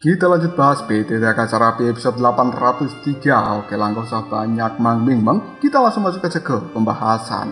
Kita lanjut bahas BTTK Carapi episode 803. Oke, lang, gak usah banyak mang-ming-meng. Kita langsung masuk aja ke pembahasan.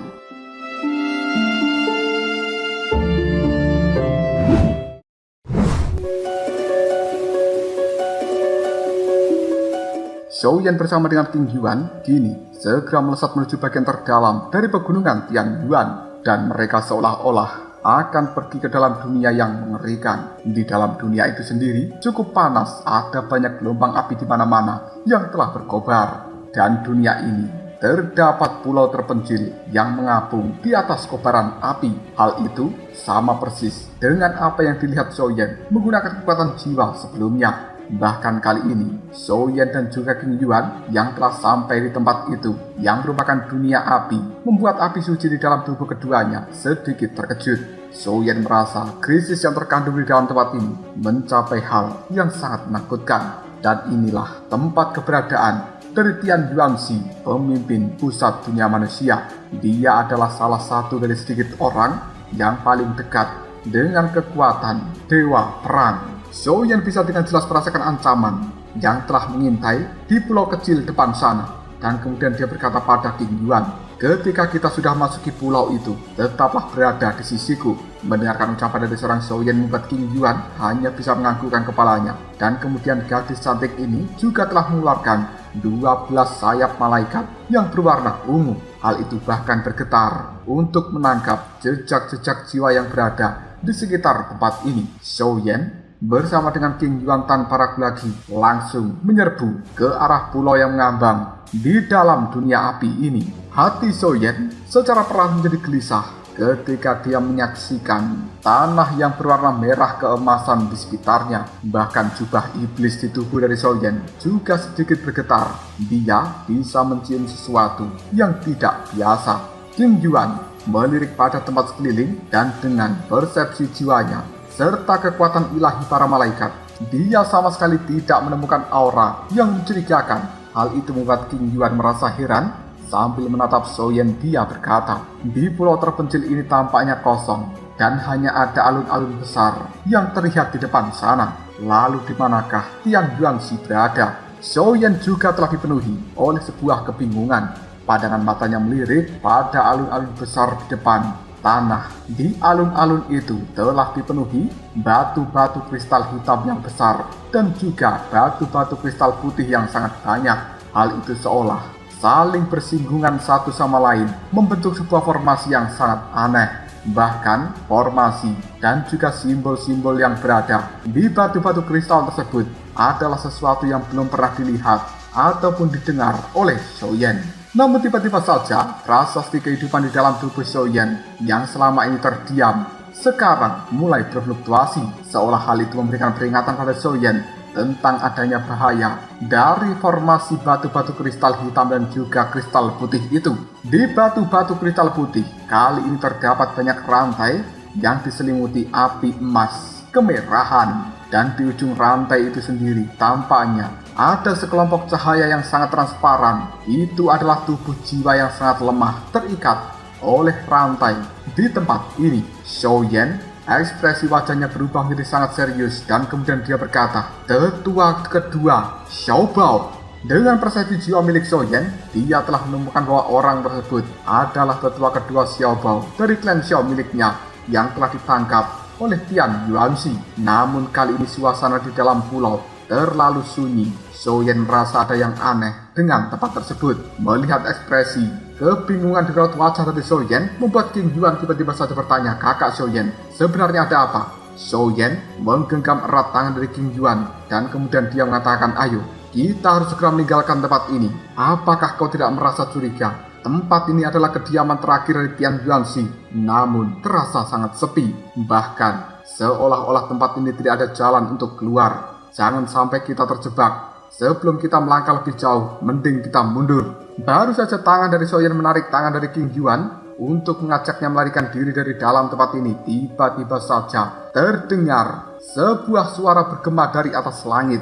Xiaoyan bersama dengan King Yuan kini segera melesat menuju bagian terdalam dari pegunungan Tianyuan, dan mereka seolah-olah akan pergi ke dalam dunia yang mengerikan. Di dalam dunia itu sendiri cukup panas, ada banyak gelombang api di mana-mana yang telah berkobar, dan dunia ini terdapat pulau terpencil yang mengapung di atas kobaran api. Hal itu sama persis dengan apa yang dilihat Xiaoyan menggunakan kekuatan jiwa sebelumnya. Bahkan kali ini, Xiaoyan dan juga King Yuan yang telah sampai di tempat itu, yang merupakan dunia api, membuat api suci di dalam tubuh keduanya sedikit terkejut. Xiaoyan merasa krisis yang terkandung di dalam tempat ini mencapai hal yang sangat menakutkan. Dan inilah tempat keberadaan dari Tian Yuanxi, pemimpin pusat dunia manusia. Dia adalah salah satu dari sedikit orang yang paling dekat dengan kekuatan Dewa Perang. Xiaoyan bisa dengan jelas merasakan ancaman yang telah mengintai di pulau kecil depan sana. Dan kemudian dia berkata pada King Yuan, "Ketika kita sudah masuki pulau itu, tetaplah berada di sisiku." Mendengarkan ucapan dari seorang Xiaoyan membuat King Yuan hanya bisa menganggukkan kepalanya. Dan kemudian gadis cantik ini juga telah mengeluarkan 12 sayap malaikat yang berwarna ungu. Hal itu bahkan bergetar untuk menangkap jejak-jejak jiwa yang berada di sekitar tempat ini. Xiaoyan bersama dengan King Yuan tanpa ragu lagi langsung menyerbu ke arah pulau yang mengambang di dalam dunia api ini. Hati Xiaoyan secara perlahan menjadi gelisah ketika dia menyaksikan tanah yang berwarna merah keemasan di sekitarnya. Bahkan jubah iblis di tubuh dari Xiaoyan juga sedikit bergetar. Dia bisa mencium sesuatu yang tidak biasa. King Yuan melirik pada tempat sekeliling, dan dengan persepsi jiwanya serta kekuatan ilahi para malaikat, dia sama sekali tidak menemukan aura yang mencurigakan. Hal itu membuat King Yuan merasa heran. Sambil menatap Xiaoyan, dia berkata, "Di pulau terpencil ini tampaknya kosong dan hanya ada alun-alun besar yang terlihat di depan sana. Lalu di manakah Tian Yuanxi berada?" Xiaoyan juga telah dipenuhi oleh sebuah kebingungan. Pandangan matanya melirik pada alun-alun besar di depan. Tanah di alun-alun itu telah dipenuhi batu-batu kristal hitam yang besar dan juga batu-batu kristal putih yang sangat banyak. Hal itu seolah saling bersinggungan satu sama lain, membentuk sebuah formasi yang sangat aneh. Bahkan formasi dan juga simbol-simbol yang berada di batu-batu kristal tersebut adalah sesuatu yang belum pernah dilihat ataupun didengar oleh Xiaoyan. Namun tiba-tiba saja prasasti kehidupan di dalam tubuh Xiaoyan yang selama ini terdiam sekarang mulai berfluktuasi, seolah hal itu memberikan peringatan pada Xiaoyan tentang adanya bahaya dari formasi batu-batu kristal hitam dan juga kristal putih itu. Di batu-batu kristal putih kali ini terdapat banyak rantai yang diselimuti api emas kemerahan, dan di ujung rantai itu sendiri tampaknya ada sekelompok cahaya yang sangat transparan. Itu adalah tubuh jiwa yang sangat lemah terikat oleh rantai di tempat ini. Xiaoyan, ekspresi wajahnya berubah menjadi sangat serius, dan kemudian dia berkata, "Tetua kedua, Xiao Bao." Dengan persepsi jiwa milik Xiaoyan, dia telah menemukan bahwa orang tersebut adalah tetua kedua Xiao Bao dari klan Xiao miliknya yang telah ditangkap oleh Tian Yuanxi. Namun kali ini suasana di dalam pulau terlalu sunyi. Xiaoyan merasa ada yang aneh dengan tempat tersebut. Melihat ekspresi kebingungan di raut wajah dari Xiaoyan, membuat King Yuan tiba-tiba saja bertanya, "Kakak Xiaoyan, sebenarnya ada apa?" Xiaoyan menggenggam erat tangan dari King Yuan, dan kemudian dia mengatakan, "Ayo, kita harus segera meninggalkan tempat ini. Apakah kau tidak merasa curiga? Tempat ini adalah kediaman terakhir dari Tian Yuanxi, namun terasa sangat sepi. Bahkan seolah-olah tempat ini tidak ada jalan untuk keluar. Jangan sampai kita terjebak. Sebelum kita melangkah lebih jauh, mending kita mundur." Baru saja tangan dari Xiaoyan menarik tangan dari King Yuan untuk mengajaknya melarikan diri dari dalam tempat ini, tiba-tiba saja terdengar sebuah suara bergema dari atas langit.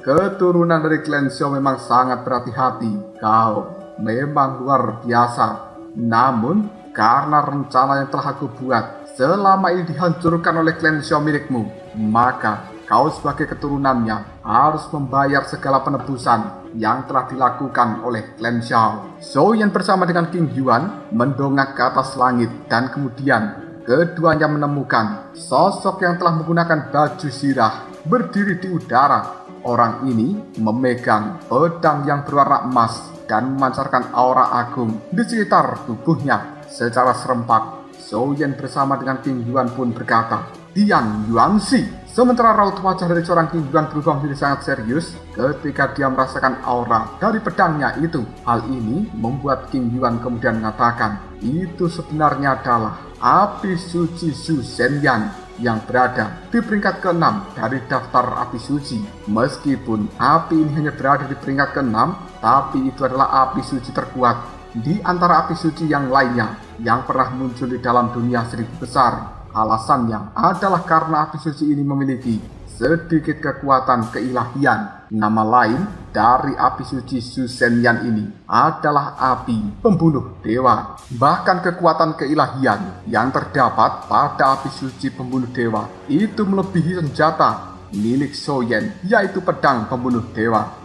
"Keturunan dari klan Xiao memang sangat berhati-hati. Kau memang luar biasa. Namun karena rencana yang telah aku buat selama ini dihancurkan oleh klan Xiao milikmu, maka kau sebagai keturunannya harus membayar segala penebusan yang telah dilakukan oleh klan Shao. Zhou Yan bersama dengan King Yuan mendongak ke atas langit dan kemudian keduanya menemukan sosok yang telah menggunakan baju zirah berdiri di udara. Orang ini memegang pedang yang berwarna emas dan memancarkan aura agung di sekitar tubuhnya. Secara serempak, Zhou Yan bersama dengan King Yuan pun berkata, "Tian Yuanxi." Sementara raut wajah dari seorang King Yuan berubah menjadi sangat serius ketika dia merasakan aura dari pedangnya itu. Hal ini membuat King Yuan kemudian mengatakan, itu sebenarnya adalah api suci Zhu Zhenyan yang berada di peringkat ke-6 dari daftar api suci. Meskipun api ini hanya berada di peringkat ke-6, tapi itu adalah api suci terkuat di antara api suci yang lainnya yang pernah muncul di dalam dunia seribu besar. Alasannya adalah karena api suci ini memiliki sedikit kekuatan keilahian. Nama lain dari api suci Zhu Zhenyan ini adalah api pembunuh dewa. Bahkan kekuatan keilahian yang terdapat pada api suci pembunuh dewa itu melebihi senjata milik Zhou Yan, yaitu pedang pembunuh dewa.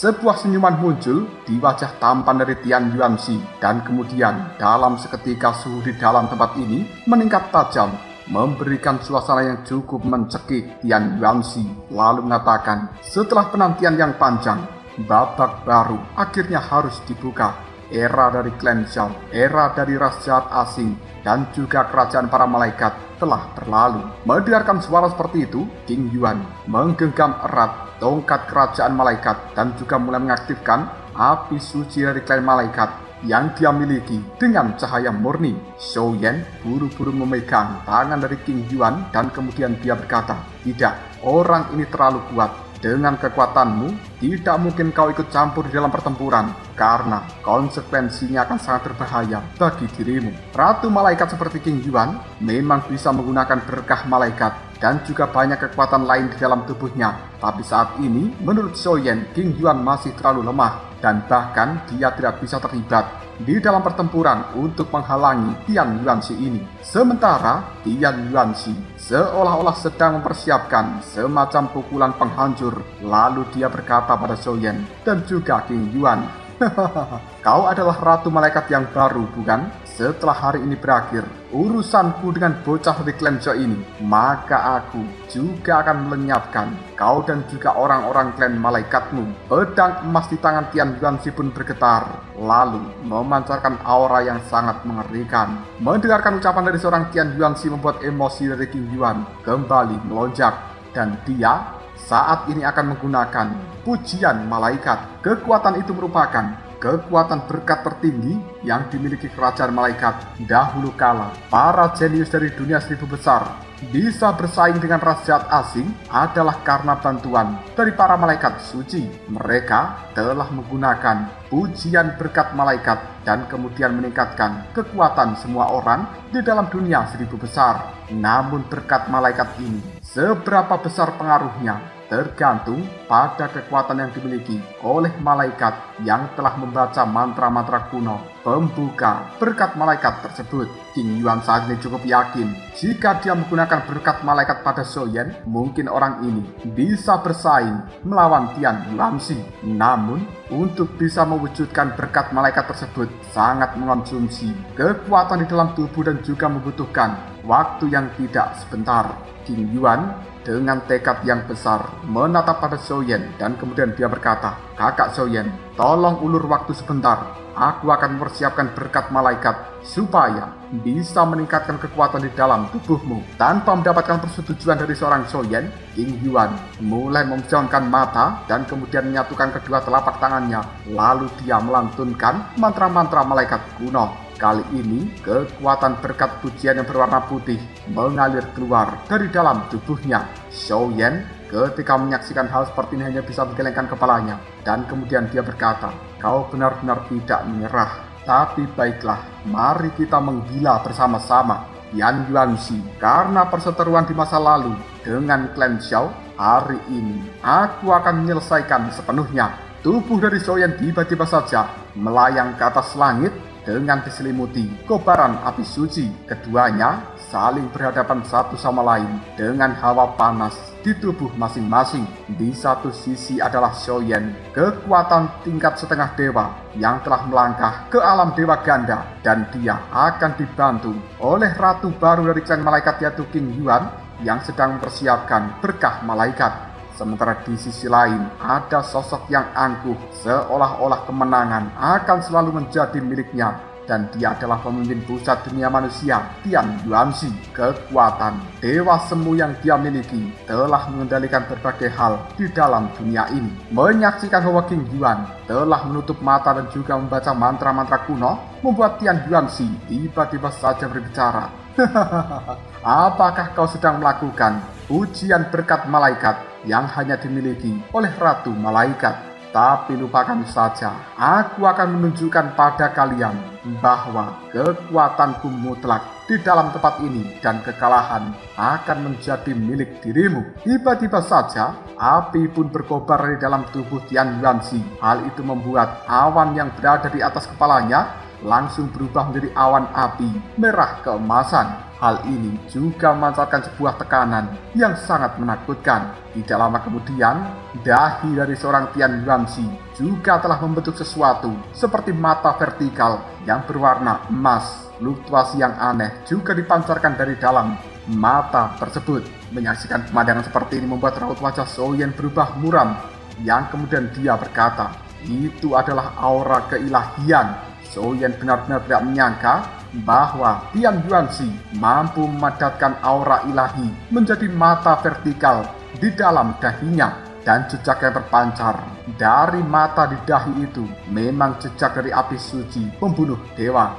Sebuah senyuman muncul di wajah tampan dari Tian Yuanxi dan kemudian dalam seketika suhu di dalam tempat ini meningkat tajam, memberikan suasana yang cukup mencekik. Tian Yuanxi lalu mengatakan, setelah penantian yang panjang, babak baru akhirnya harus dibuka. Era dari klan Shao, era dari ras jahat asing, dan juga kerajaan para malaikat telah berlalu. Mendengarkan suara seperti itu, King Yuan menggenggam erat tongkat kerajaan malaikat dan juga mulai mengaktifkan api suci dari klan malaikat yang dia miliki dengan cahaya murni. Zhou Yan buru-buru memegang tangan dari King Yuan dan kemudian dia berkata, "Tidak, orang ini terlalu kuat. Dengan kekuatanmu, tidak mungkin kau ikut campur di dalam pertempuran, karena konsekuensinya akan sangat berbahaya bagi dirimu." Ratu malaikat seperti King Yuan memang bisa menggunakan berkah malaikat dan juga banyak kekuatan lain di dalam tubuhnya. Tapi saat ini, menurut Zhou Yan, King Yuan masih terlalu lemah dan bahkan dia tidak bisa terlibat di dalam pertempuran untuk menghalangi Tian Yuanxi ini. Sementara Tian Yuanxi seolah-olah sedang mempersiapkan semacam pukulan penghancur. Lalu dia berkata pada Zhou Yan dan juga King Yuan, "Kau adalah ratu malaikat yang baru, bukan? Setelah hari ini berakhir, urusanku dengan bocah dari klan Zhou ini, maka aku juga akan melenyapkan kau dan juga orang-orang klan malaikatmu." Pedang emas di tangan Tian Yuanxi pun bergetar, lalu memancarkan aura yang sangat mengerikan. Mendengarkan ucapan dari seorang Tian Yuanxi membuat emosi dari King Yuan kembali melonjak, dan dia saat ini akan menggunakan pujian malaikat. Kekuatan itu merupakan kekuatan berkat tertinggi yang dimiliki kerajaan malaikat. Dahulu kala, para jenius dari dunia seribu besar bisa bersaing dengan ras jahat asing adalah karena bantuan dari para malaikat suci. Mereka telah menggunakan pujian berkat malaikat dan kemudian meningkatkan kekuatan semua orang di dalam dunia seribu besar. Namun berkat malaikat ini, seberapa besar pengaruhnya tergantung pada kekuatan yang dimiliki oleh malaikat yang telah membaca mantra-mantra kuno pembuka berkat malaikat tersebut. King Yuan saat ini cukup yakin jika dia menggunakan berkat malaikat pada Zhou Yan, mungkin orang ini bisa bersaing melawan Tian Yuanxi. Namun, untuk bisa mewujudkan berkat malaikat tersebut sangat mengonsumsi kekuatan di dalam tubuh dan juga membutuhkan waktu yang tidak sebentar. King Yuan dengan tekad yang besar menatap pada Zhou Yan dan kemudian dia berkata, "Kakak Zhou Yan, tolong ulur waktu sebentar. Aku akan mempersiapkan berkat malaikat supaya bisa meningkatkan kekuatan di dalam tubuhmu." Tanpa mendapatkan persetujuan dari seorang Zhou Yan, King Yuan mulai memejamkan mata dan kemudian menyatukan kedua telapak tangannya. Lalu dia melantunkan mantra-mantra malaikat kuno. Kali ini, kekuatan berkat pujian yang berwarna putih mengalir keluar dari dalam tubuhnya. Zhou Yan ketika menyaksikan hal seperti ini hanya bisa menggelengkan kepalanya. Dan kemudian dia berkata, "Kau benar-benar tidak menyerah. Tapi baiklah, mari kita menggila bersama-sama. Tian Yuanxi, karena perseteruan di masa lalu dengan klan Shao, hari ini aku akan menyelesaikan sepenuhnya." tubuh dari Soyen tiba-tiba saja melayang ke atas langit dengan diselimuti kobaran api suci. Keduanya saling berhadapan satu sama lain dengan hawa panas di tubuh masing-masing. Di satu sisi adalah Soyen, kekuatan tingkat setengah dewa yang telah melangkah ke alam dewa ganda, dan dia akan dibantu oleh ratu baru dari klan malaikat, yaitu King Yuan, yang sedang mempersiapkan berkah malaikat. Sementara di sisi lain ada sosok yang angkuh, seolah-olah kemenangan akan selalu menjadi miliknya, dan dia adalah pemimpin pusat dunia manusia, Tian Yuanxi. Kekuatan dewa semu yang dia miliki telah mengendalikan berbagai hal di dalam dunia ini. Menyaksikan bahwa King Yuan telah menutup mata dan juga membaca mantra-mantra kuno, membuat Tian Yuanxi tiba-tiba saja berbicara. Apakah kau sedang melakukan ujian berkat malaikat yang hanya dimiliki oleh Ratu Malaikat? Tapi lupakan saja, aku akan menunjukkan pada kalian bahwa kekuatanku mutlak di dalam tempat ini, dan kekalahan akan menjadi milik dirimu. Tiba-tiba saja, api pun berkobar di dalam tubuh Tian Yuanxi. Hal itu membuat awan yang berada di atas kepalanya langsung berubah menjadi awan api merah keemasan. Hal ini juga memancarkan sebuah tekanan yang sangat menakutkan. Tidak lama kemudian, dahi dari seorang Tian Yuanxi juga telah membentuk sesuatu seperti mata vertikal yang berwarna emas. Fluktuasi yang aneh juga dipancarkan dari dalam mata tersebut. Menyaksikan pemandangan seperti ini membuat raut wajah Soyen berubah muram, yang kemudian dia berkata, itu adalah aura keilahian. Soyen benar-benar tidak menyangka bahwa Tian Yuanxi mampu memadatkan aura ilahi menjadi mata vertikal di dalam dahinya, dan jejak yang terpancar dari mata di dahi itu memang jejak dari api suci pembunuh dewa.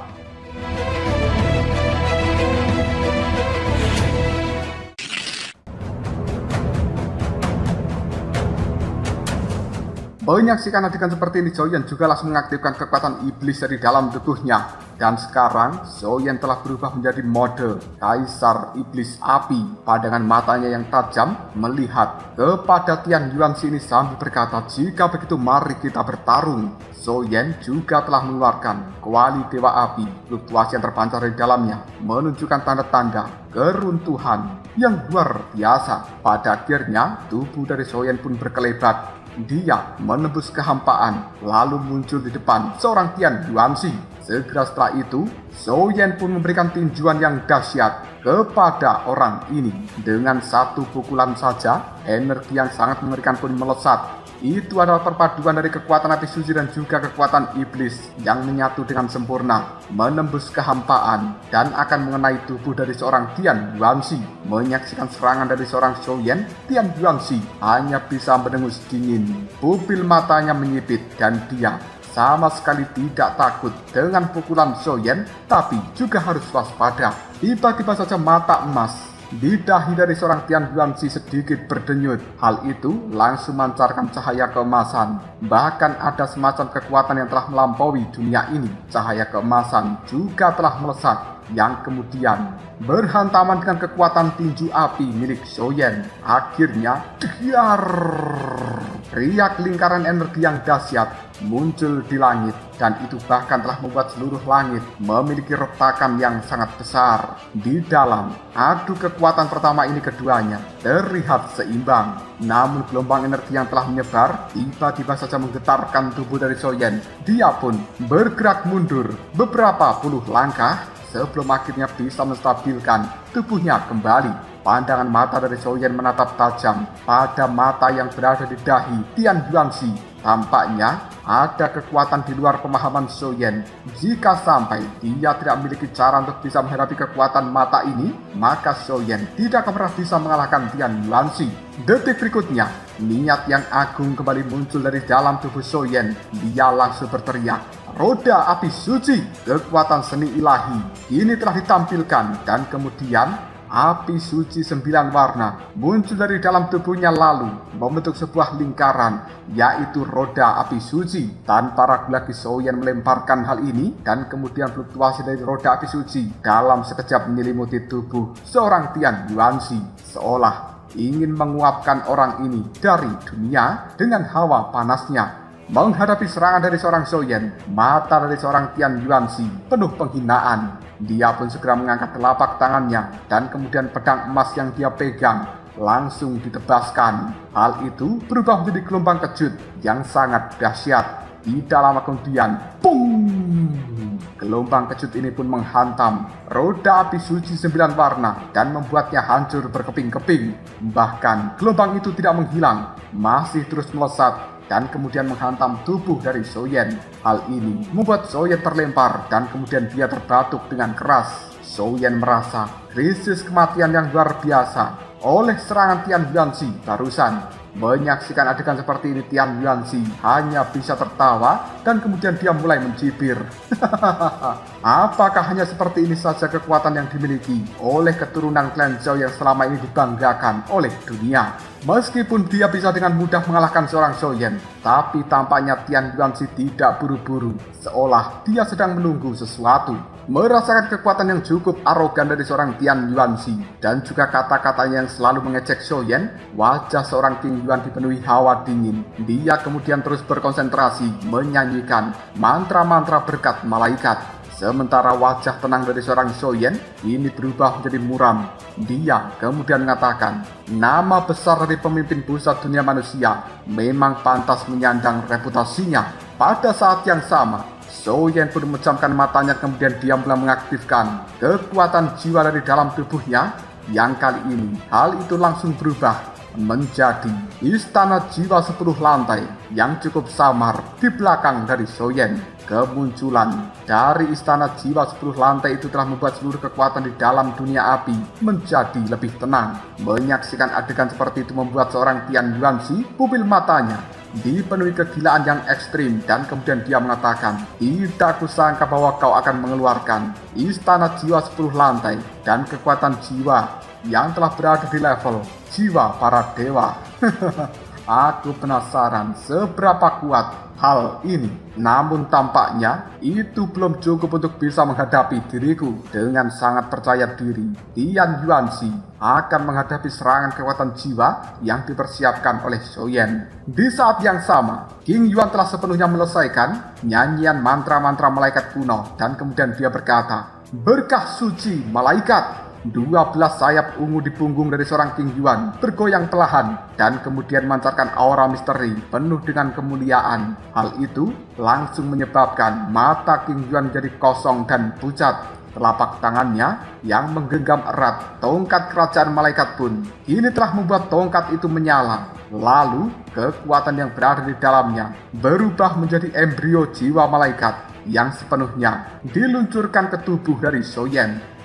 Menyaksikan adegan seperti ini, Soyen juga langsung mengaktifkan kekuatan iblis dari dalam tubuhnya. Dan sekarang, Soyen telah berubah menjadi mode Kaisar Iblis Api. Pandangan matanya yang tajam melihat kepada Tian Yuanxi ini sambil berkata, jika begitu mari kita bertarung. Soyen juga telah mengeluarkan kuali Dewa Api. Fluktuasi yang terpancar di dalamnya menunjukkan tanda-tanda keruntuhan yang luar biasa. Pada akhirnya, tubuh dari Soyen pun berkelebat. Dia menembus kehampaan, lalu muncul di depan seorang Tian Yuanxi. Segera setelah itu, Soyen pun memberikan tinjuan yang dahsyat kepada orang ini. Dengan satu pukulan saja, energi yang sangat mengerikan pun melesat. Itu adalah perpaduan dari kekuatan api suci dan juga kekuatan iblis yang menyatu dengan sempurna, menembus kehampaan dan akan mengenai tubuh dari seorang Tian Yuanxi. Menyaksikan serangan dari seorang Soyen, Tian Yuanxi hanya bisa mendengus dingin. Pupil matanya menyipit dan dia sama sekali tidak takut dengan pukulan Soyen, tapi juga harus waspada. Tiba-tiba saja mata emas di dahi dari seorang Tian Yuanxi sedikit berdenyut. Hal itu langsung memancarkan cahaya keemasan. Bahkan ada semacam kekuatan yang telah melampaui dunia ini. Cahaya keemasan juga telah melesat, yang kemudian berhantaman dengan kekuatan tinju api milik Soyen. Akhirnya, riak lingkaran energi yang dahsyat muncul di langit, dan itu bahkan telah membuat seluruh langit memiliki retakan yang sangat besar. Di dalam adu kekuatan pertama ini, keduanya terlihat seimbang. Namun gelombang energi yang telah menyebar tiba-tiba saja menggetarkan tubuh dari Soyen. Dia pun bergerak mundur beberapa puluh langkah sebelum akhirnya bisa menstabilkan tubuhnya kembali. Pandangan mata dari Soyen menatap tajam pada mata yang berada di dahi Tian Yuanxi. Tampaknya ada kekuatan di luar pemahaman Soyen. Jika sampai dia tidak memiliki cara untuk bisa menghadapi kekuatan mata ini, maka Soyen tidak akan pernah bisa mengalahkan Tian Yuanxi. Detik berikutnya, niat yang agung kembali muncul dari dalam tubuh Soyen. Dia langsung berteriak, roda api suci, kekuatan seni ilahi ini telah ditampilkan, dan kemudian api suci 9 warna muncul dari dalam tubuhnya lalu membentuk sebuah lingkaran, yaitu roda api suci. Tanpa ragu lagi Soyen melemparkan hal ini, dan kemudian fluktuasi dari roda api suci dalam sekejap menyelimuti tubuh seorang Tian Yuanxi, seolah ingin menguapkan orang ini dari dunia dengan hawa panasnya. Menghadapi serangan dari seorang Zhou Yan, mata dari seorang Tian Yuanzi penuh penghinaan. Dia pun segera mengangkat telapak tangannya dan kemudian pedang emas yang dia pegang langsung ditebaskan. Hal itu berubah menjadi gelombang kejut yang sangat dahsyat. Tidak lama kemudian, pung! Gelombang kejut ini pun menghantam roda api suci 9 warna dan membuatnya hancur berkeping-keping. Bahkan gelombang itu tidak menghilang, masih terus melesat dan kemudian menghantam tubuh dari Zhou Yan. Hal ini membuat Zhou Yan terlempar dan kemudian dia terbatuk dengan keras. Zhou Yan merasa krisis kematian yang luar biasa oleh serangan Tian Yuanzi barusan. Menyaksikan adegan seperti ini, Tian Yuanzi hanya bisa tertawa dan kemudian dia mulai mencibir. Apakah hanya seperti ini saja kekuatan yang dimiliki oleh keturunan klan Zhou yang selama ini dibanggakan oleh dunia? Meskipun dia bisa dengan mudah mengalahkan seorang Zhou Yan, tapi tampaknya Tian Yuanzi tidak buru-buru, seolah dia sedang menunggu sesuatu. Merasakan kekuatan yang cukup arogan dari seorang Tian Yuanzi dan juga kata-katanya yang selalu mengecek Zhou Yan, wajah seorang King Yuan dipenuhi hawa dingin. Dia kemudian terus berkonsentrasi menyanyikan mantra-mantra berkat malaikat. Sementara wajah tenang dari seorang Zhou Yan ini berubah menjadi muram. Dia kemudian mengatakan, nama besar dari pemimpin pusat dunia manusia memang pantas menyandang reputasinya. Pada saat yang sama, Zhou Yan pun memejamkan matanya, kemudian dia mulai mengaktifkan kekuatan jiwa dari dalam tubuhnya. Yang kali ini hal itu langsung berubah menjadi istana jiwa 10 lantai yang cukup samar di belakang dari Zhou Yan. Kemunculan dari istana jiwa 10 lantai itu telah membuat seluruh kekuatan di dalam dunia api menjadi lebih tenang. Menyaksikan adegan seperti itu membuat seorang Tian Yuanzi pupil matanya dipenuhi kegilaan yang ekstrim dan kemudian dia mengatakan, tidak kusangka bahwa kau akan mengeluarkan istana jiwa 10 lantai dan kekuatan jiwa yang telah berada di level jiwa para dewa. Aku penasaran seberapa kuat hal ini. Namun tampaknya itu belum cukup untuk bisa menghadapi diriku. Dengan sangat percaya diri, Tian Yuanzi akan menghadapi serangan kekuatan jiwa yang dipersiapkan oleh Zhou Yan. Di saat yang sama, King Yuan telah sepenuhnya menyelesaikan nyanyian mantra-mantra malaikat kuno dan kemudian dia berkata, berkah suci malaikat. 12 sayap ungu di punggung dari seorang King Yuan bergoyang perlahan dan kemudian memancarkan aura misteri penuh dengan kemuliaan. Hal itu langsung menyebabkan mata King Yuan jadi kosong dan pucat. Telapak tangannya yang menggenggam erat tongkat kerajaan malaikat pun kini telah membuat tongkat itu menyala. Lalu kekuatan yang berada di dalamnya berubah menjadi embrio jiwa malaikat yang sepenuhnya diluncurkan ke tubuh dari Zhou Yan.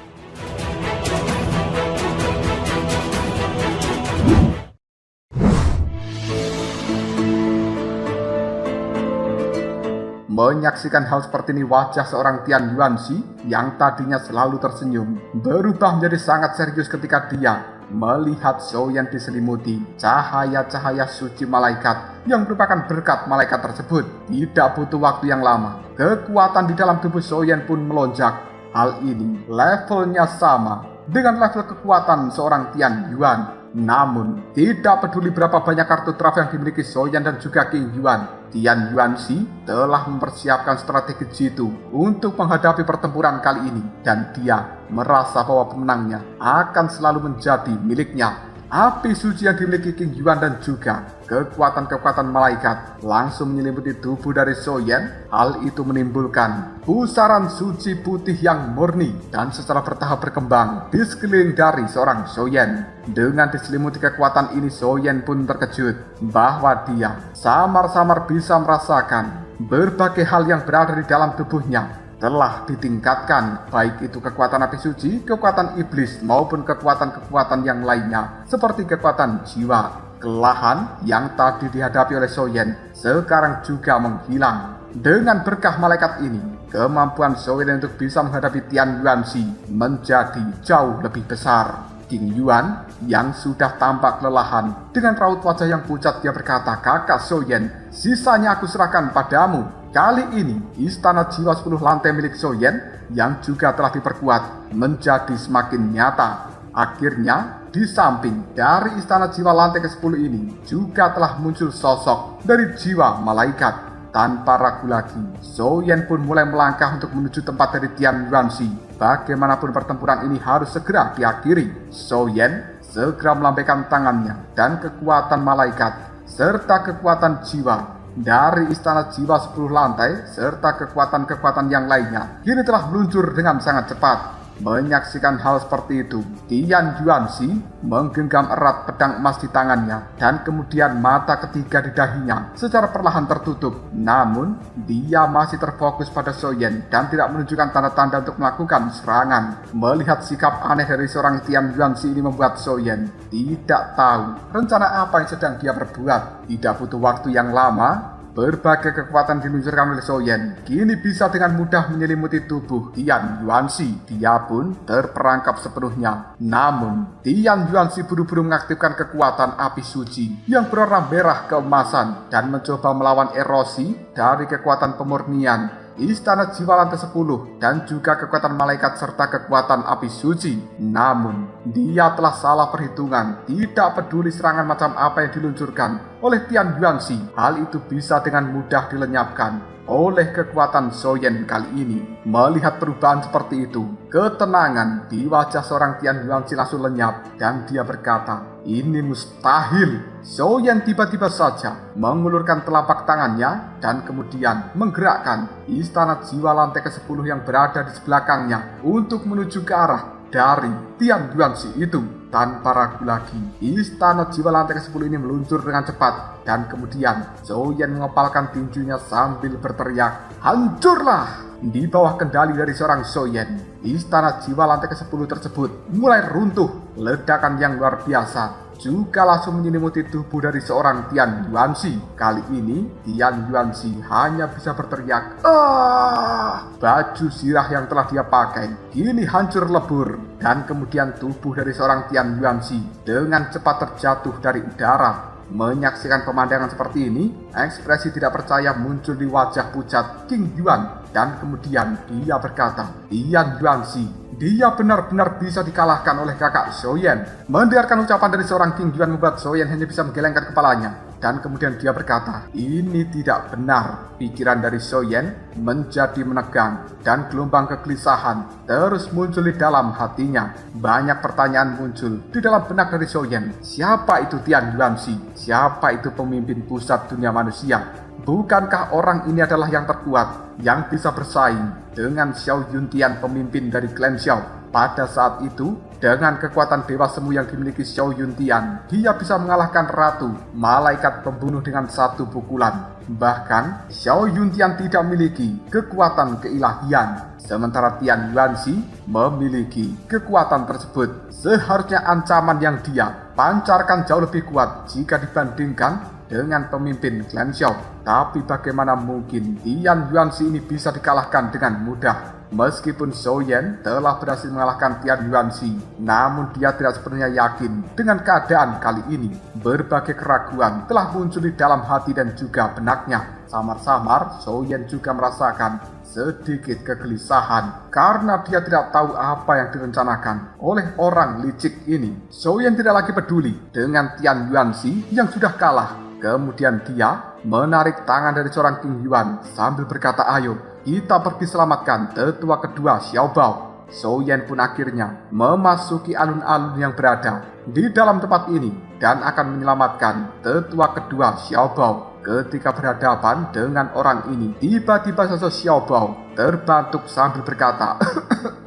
Menyaksikan hal seperti ini, wajah seorang Tian Yuanzi yang tadinya selalu tersenyum berubah menjadi sangat serius ketika dia melihat Zhou Yan diselimuti cahaya-cahaya suci malaikat yang merupakan berkat malaikat tersebut. Tidak butuh waktu yang lama, kekuatan di dalam tubuh Zhou Yan pun melonjak. Hal ini levelnya sama dengan level kekuatan seorang Tian Yuan. Namun, tidak peduli berapa banyak kartu traf yang dimiliki Zhou Yan dan juga King Yuan, Tian Yuanzi telah mempersiapkan strategi jitu untuk menghadapi pertempuran kali ini. Dan dia merasa bahwa pemenangnya akan selalu menjadi miliknya. Api suci yang dimiliki King Yuan dan juga kekuatan-kekuatan malaikat langsung menyelimuti tubuh dari Zhou Yan. Hal itu menimbulkan pusaran suci putih yang murni dan secara bertahap berkembang di sekeliling dari seorang Zhou Yan. Dengan diselimuti kekuatan ini, Zhou Yan pun terkejut bahwa dia samar-samar bisa merasakan berbagai hal yang berada di dalam tubuhnya telah ditingkatkan, baik itu kekuatan api suci, kekuatan iblis, maupun kekuatan-kekuatan yang lainnya, seperti kekuatan jiwa. Kelelahan yang tadi dihadapi oleh Zhou Yan sekarang juga menghilang. Dengan berkah malaikat ini, kemampuan Zhou Yan untuk bisa menghadapi Tian Yuanzi menjadi jauh lebih besar. King Yuan yang sudah tampak kelelahan dengan raut wajah yang pucat, dia berkata, kakak Zhou Yan, sisanya aku serahkan padamu. Kali ini, istana jiwa 10 lantai milik Zhou Yan yang juga telah diperkuat menjadi semakin nyata. Akhirnya, di samping dari istana jiwa lantai ke-10 ini juga telah muncul sosok dari jiwa malaikat. Tanpa ragu lagi, Zhou Yan pun mulai melangkah untuk menuju tempat dari Tian Yuanxi. Bagaimanapun pertempuran ini harus segera diakhiri. Zhou Yan segera melambaikan tangannya dan kekuatan malaikat serta kekuatan jiwa dari istana jiwa 10 lantai serta kekuatan-kekuatan yang lainnya kini telah meluncur dengan sangat cepat. Menyaksikan hal seperti itu, Tian Yuanxi menggenggam erat pedang emas di tangannya dan kemudian mata ketiga di dahinya secara perlahan tertutup. Namun, dia masih terfokus pada Zhou Yan dan tidak menunjukkan tanda-tanda untuk melakukan serangan. Melihat sikap aneh dari seorang Tian Yuanxi ini membuat Zhou Yan tidak tahu rencana apa yang sedang dia perbuat. Tidak butuh waktu yang lama, berbagai kekuatan diluncurkan oleh Zhou Yan kini bisa dengan mudah menyelimuti tubuh Tian Yuanxi. Dia pun terperangkap sepenuhnya. Namun, Tian Yuanxi buru-buru mengaktifkan kekuatan api suci yang berwarna merah keemasan dan mencoba melawan erosi dari kekuatan pemurnian istana jiwa lantai 10 dan juga kekuatan malaikat serta kekuatan api suci. Namun, dia telah salah perhitungan. Tidak peduli serangan macam apa yang diluncurkan oleh Tian Yuanxi, hal itu bisa dengan mudah dilenyapkan oleh kekuatan Zhou Yan kali ini. Melihat perubahan seperti itu, ketenangan di wajah seorang Tian Yuanxi langsung lenyap dan dia berkata, "Ini mustahil." Zhou Yan tiba-tiba saja mengulurkan telapak tangannya dan kemudian menggerakkan istana jiwa lantai ke-10 yang berada di sebelakangnya untuk menuju ke arah dari Tian Yuanxi itu. Tanpa ragu lagi, istana jiwa lantai ke-10 ini meluncur dengan cepat dan kemudian Zhou Yan mengepalkan tinjunya sambil berteriak, "Hancurlah!" Di bawah kendali dari seorang Zhou Yan, istana jiwa lantai ke-10 tersebut mulai runtuh. Ledakan yang luar biasa juga langsung menyelimuti tubuh dari seorang Tian Yuanxi. Kali ini Tian Yuanxi hanya bisa berteriak, "Ah!" Baju zirah yang telah dia pakai kini hancur lebur dan kemudian tubuh dari seorang Tian Yuanxi dengan cepat terjatuh dari udara. Menyaksikan pemandangan seperti ini, ekspresi tidak percaya muncul di wajah pucat King Yuan dan kemudian dia berkata, "Tian Yuanxi, dia benar-benar bisa dikalahkan oleh kakak Zhou Yan." Mendengarkan ucapan dari seorang King Yuan membuat Zhou Yan hanya bisa menggelengkan kepalanya. Dan kemudian dia berkata, "Ini tidak benar." Pikiran dari Zhou Yan menjadi menegang dan gelombang kegelisahan terus muncul di dalam hatinya. Banyak pertanyaan muncul di dalam benak dari Zhou Yan. Siapa itu Tian Yuanxi? Siapa itu pemimpin pusat dunia manusia? Bukankah orang ini adalah yang terkuat, yang bisa bersaing dengan Xiao Yuntian, pemimpin dari klan Xiao? Pada saat itu, dengan kekuatan dewa semu yang dimiliki Xiao Yuntian, dia bisa mengalahkan ratu malaikat pembunuh dengan satu pukulan. Bahkan, Xiao Yuntian tidak memiliki kekuatan keilahian, sementara Tian Yuanxi memiliki kekuatan tersebut. Seharusnya ancaman yang dia pancarkan jauh lebih kuat jika dibandingkan dengan pemimpin klan Xiao. Tapi bagaimana mungkin Tian Yuanxi ini bisa dikalahkan dengan mudah? Meskipun Zhou Yan telah berhasil mengalahkan Tian Yuanxi, namun dia tidak sepenuhnya yakin dengan keadaan kali ini. Berbagai keraguan telah muncul di dalam hati dan juga benaknya. Samar-samar Zhou Yan juga merasakan sedikit kegelisahan karena dia tidak tahu apa yang direncanakan oleh orang licik ini. Zhou Yan tidak lagi peduli dengan Tian Yuanxi yang sudah kalah. Kemudian dia menarik tangan dari seorang King Yuan sambil berkata, "Ayo, kita pergi selamatkan tetua kedua Xiao Bao." Zhou Yan pun akhirnya memasuki alun-alun yang berada di dalam tempat ini dan akan menyelamatkan tetua kedua Xiao Bao. Ketika berhadapan dengan orang ini, tiba-tiba sosok Xiao Bao terbantuk sambil berkata,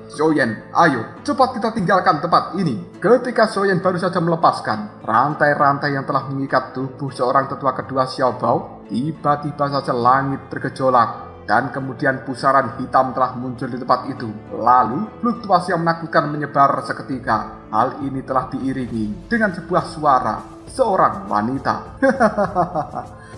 "Zhou Yan, ayo, cepat kita tinggalkan tempat ini." Ketika Zhou Yan baru saja melepaskan rantai-rantai yang telah mengikat tubuh seorang tetua kedua Xiao Bao, tiba-tiba saja langit bergejolak dan kemudian pusaran hitam telah muncul di tempat itu. Lalu, fluktuasi yang menakutkan menyebar seketika. Hal ini telah diiringi dengan sebuah suara seorang wanita.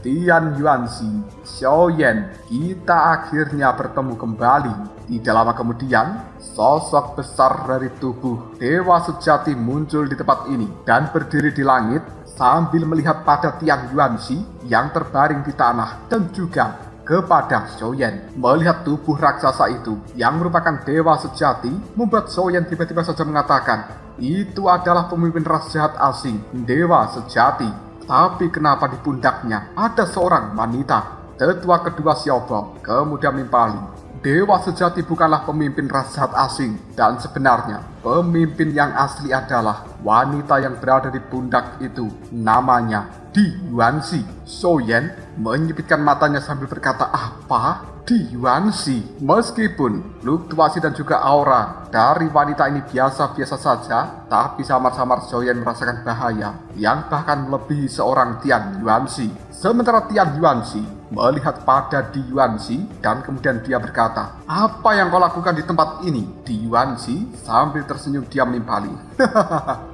"Tian Yuanxi, Zhou Yan, kita akhirnya bertemu kembali." Tidak lama kemudian, sosok besar dari tubuh dewa sejati muncul di tempat ini dan berdiri di langit sambil melihat pada Tian Yuanxi yang terbaring di tanah dan juga kepada Zhou Yan. Melihat tubuh raksasa itu yang merupakan dewa sejati, membuat Zhou Yan tiba-tiba saja mengatakan, "Itu adalah pemimpin ras jahat asing, dewa sejati." Tapi kenapa di pundaknya ada seorang wanita? Tetua kedua Xiaobao kemudian menimpali, dewa sejati bukanlah pemimpin rakyat asing, dan sebenarnya pemimpin yang asli adalah wanita yang berada di pundak itu. Namanya Di Yuanxi. Zhou Yan menyipitkan matanya sambil berkata, apa? Di Yuanxi. Meskipun fluktuasi dan juga aura dari wanita ini biasa-biasa saja, tapi samar-samar Zhou Yan merasakan bahaya yang bahkan melebihi seorang Tian Yuanxi. Sementara Tian Yuanxi melihat pada Di Yuanxi dan kemudian dia berkata, apa yang kau lakukan di tempat ini? Di Yuanxi sambil tersenyum dia menimpali.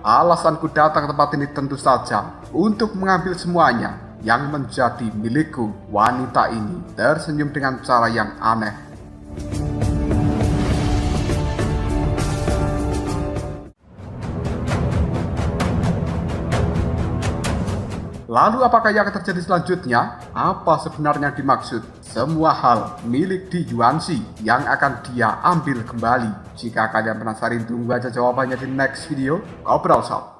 Alasanku datang ke tempat ini tentu saja untuk mengambil semuanya yang menjadi milikku. Wanita ini tersenyum dengan cara yang aneh. Lalu apakah yang akan terjadi selanjutnya? Apa sebenarnya dimaksud? Semua hal milik Di Yuanxi yang akan dia ambil kembali. Jika kalian penasaran, tunggu aja jawabannya di next video. Ngobrol Sob.